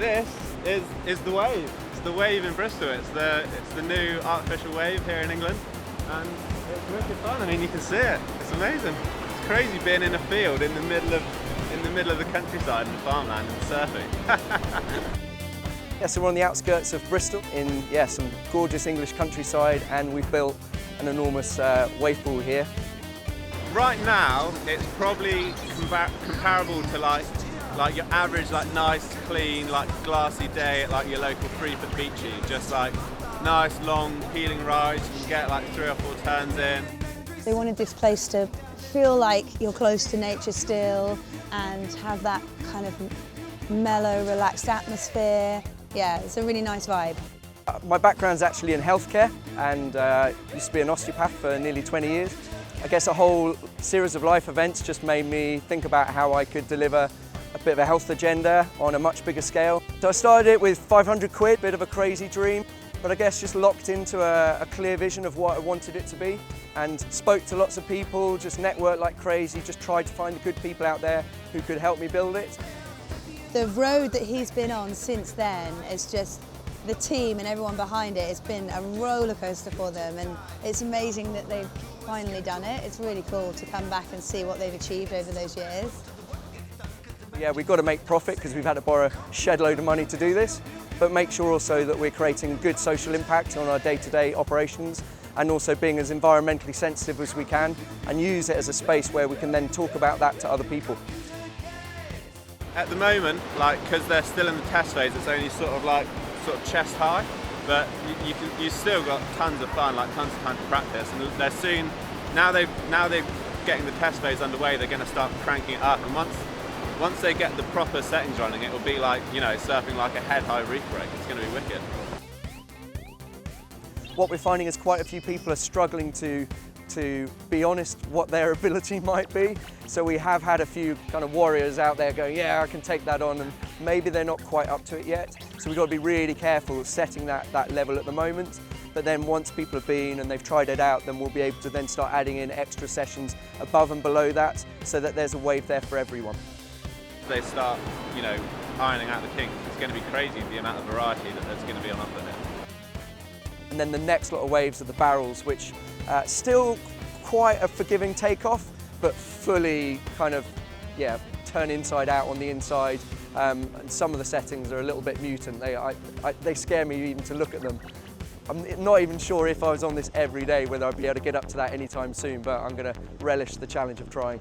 This is the wave. It's the wave in Bristol. It's the new artificial wave here in England, and it's wicked fun. I mean, you can see it. It's amazing. It's crazy being in a field in the middle of the countryside and farmland and surfing. Yeah, so we're on the outskirts of Bristol in some gorgeous English countryside, and we've built an enormous wave pool here. Right now, it's probably comparable to like your average nice, clean, glassy day at your local 3-foot beachy. Just nice, long, peeling rides. You can get 3 or 4 turns in. They wanted this place to feel like you're close to nature still and have that kind of mellow, relaxed atmosphere. Yeah, it's a really nice vibe. My background's actually in healthcare, and used to be an osteopath for nearly 20 years. I guess a whole series of life events just made me think about how I could deliver a bit of a health agenda on a much bigger scale. So I started it with 500 quid, bit of a crazy dream, but I guess just locked into a clear vision of what I wanted it to be, and spoke to lots of people, just networked like crazy, just tried to find the good people out there who could help me build it. The road that he's been on since then is just, the team and everyone behind it, it's been a roller coaster for them, and it's amazing that they've finally done it. It's really cool to come back and see what they've achieved over those years. Yeah, we've got to make profit because we've had to borrow a shed load of money to do this, but make sure also that we're creating good social impact on our day-to-day operations, and also being as environmentally sensitive as we can, and use it as a space where we can then talk about that to other people. At the moment, because they're still in the test phase, it's only sort of chest high, but you still got tons of fun, tons of time to practice, and they're soon, now they're getting the test phase underway, they're going to start cranking it up, and once they get the proper settings running, it will be surfing like a head-high reef break. It's going to be wicked. What we're finding is quite a few people are struggling to be honest what their ability might be. So we have had a few kind of warriors out there going, yeah, I can take that on, and maybe they're not quite up to it yet. So we've got to be really careful setting that level at the moment. But then once people have been and they've tried it out, then we'll be able to then start adding in extra sessions above and below that, so that there's a wave there for everyone. They start, ironing out the kinks. It's going to be crazy the amount of variety that there's going to be on offer here. And then the next lot of waves are the barrels, which still quite a forgiving takeoff, but fully kind of, turn inside out on the inside. And some of the settings are a little bit mutant. They scare me even to look at them. I'm not even sure if I was on this every day whether I'd be able to get up to that anytime soon, but I'm going to relish the challenge of trying.